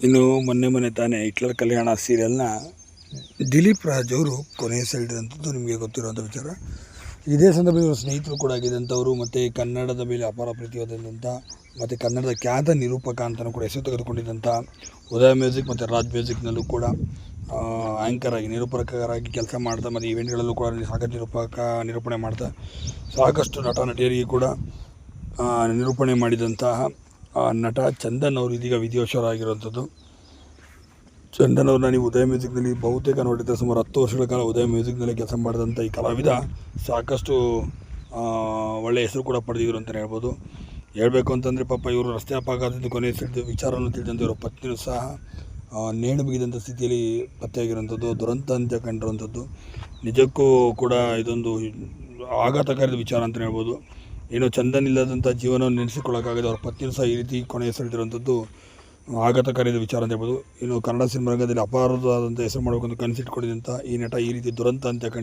ಇನ್ನು ಮೊನ್ನೆ ತಾನೇ ಹಿಟ್ಲರ್ ಕಲ್ಯಾಣ ಸೀರಿಯಲ್ನ ದಿಲೀಪ್ ರಾಜ್ ಅವರು ಕೊನೆಯುಸಿರೆಳೆದಂಥದ್ದು ನಿಮಗೆ ಗೊತ್ತಿರುವಂಥ ವಿಚಾರ. ಇದೇ ಸಂದರ್ಭದಲ್ಲಿ ಸ್ನೇಹಿತರು ಕೂಡ ಆಗಿದ್ದಂಥವರು ಮತ್ತು ಕನ್ನಡದ ಮೇಲೆ ಅಪಾರ ಪ್ರೀತಿ ಹೊಂದಿದಂಥ ಮತ್ತು ಕನ್ನಡದ ಖ್ಯಾತ ನಿರೂಪಕ ಅಂತಲೂ ಕೂಡ ಹೆಸರು ತೆಗೆದುಕೊಂಡಿದ್ದಂಥ ಉದಯ ಮ್ಯೂಸಿಕ್ ಮತ್ತು ರಾಜ್ ಮ್ಯೂಸಿಕ್ನಲ್ಲೂ ಕೂಡ ಆ್ಯಂಕರ್ ಆಗಿ ನಿರೂಪಕರಾಗಿ ಕೆಲಸ ಮಾಡ್ತಾ ಮತ್ತು ಇವೆಂಟ್ಗಳಲ್ಲೂ ಕೂಡ ಸಾಕಷ್ಟು ನಿರೂಪಣೆ ಮಾಡ್ತಾ ಸಾಕಷ್ಟು ನಟ ನಟಿಯರಿಗೆ ಕೂಡ ನಿರೂಪಣೆ ಮಾಡಿದಂತಹ ನಟ ಚಂದನ್ ಅವರು ಇದೀಗ ವಿಧಿವಶರಾಗಿರುವಂಥದ್ದು. ಚಂದನ್ ಅವ್ರನ್ನ ನೀವು ಉದಯ ಮ್ಯೂಸಿಕ್ನಲ್ಲಿ ಬಹುತೇಕ ನೋಡಿದರೆ ಸುಮಾರು 10 ವರ್ಷಗಳ ಕಾಲ ಉದಯ ಮ್ಯೂಸಿಕ್ನಲ್ಲಿ ಕೆಲಸ ಮಾಡಿದಂಥ ಈ ಕಲಾವಿದ ಸಾಕಷ್ಟು ಒಳ್ಳೆಯ ಹೆಸರು ಕೂಡ ಪಡೆದಿದ್ರು ಅಂತಲೇ ಹೇಳ್ಬೋದು. ಹೇಳಬೇಕು ಅಂತಂದರೆ ಪಾಪ ಇವರು ರಸ್ತೆ ಅಪಘಾತದಿಂದ ಕೊನೆಯುಸಿರೆಳೆದ ವಿಚಾರವನ್ನು ತಿಳಿದಂಥ ಇವರ ಪತ್ನಿಯೂ ಸಹ ನೇಣು ಬಿಗಿದಂಥ ಸ್ಥಿತಿಯಲ್ಲಿ ಪತ್ತೆಯಾಗಿರುವಂಥದ್ದು, ದುರಂತ ಅಂತ್ಯ ಕಂಡಿರುವಂಥದ್ದು. ನಿಜಕ್ಕೂ ಕೂಡ ಇದೊಂದು ಆಘಾತಕಾರಿ ವಿಚಾರ ಅಂತಲೇ ಹೇಳ್ಬೋದು. ಏನು ಚಂದನ್ ಇಲ್ಲದಂಥ ಜೀವನವನ್ನು ನೆನೆಸಿಕೊಳ್ಳೋಕ್ಕಾಗದೆ ಅವರ ಪತ್ನಿಯೂ ಸಹ ಈ ರೀತಿ ಕೊನೆಯುಸಿರೆಳೆದಿರುವಂಥದ್ದು ಆಘಾತಕಾರಿಯಾದ ವಿಚಾರ ಅಂತ ಹೇಳ್ಬೋದು. ಇನ್ನು ಕನ್ನಡ ಸಿನಿಮಾ ರಂಗದಲ್ಲಿ ಅಪಾರವಾದಂಥ ಹೆಸರು ಮಾಡಬೇಕಂತ ಕನಸಿಟ್ಕೊಂಡಿದ್ದಂಥ ಈ ನಟ ಈ ರೀತಿ ದುರಂತ ಅಂತ್ಯ ಕಂಡು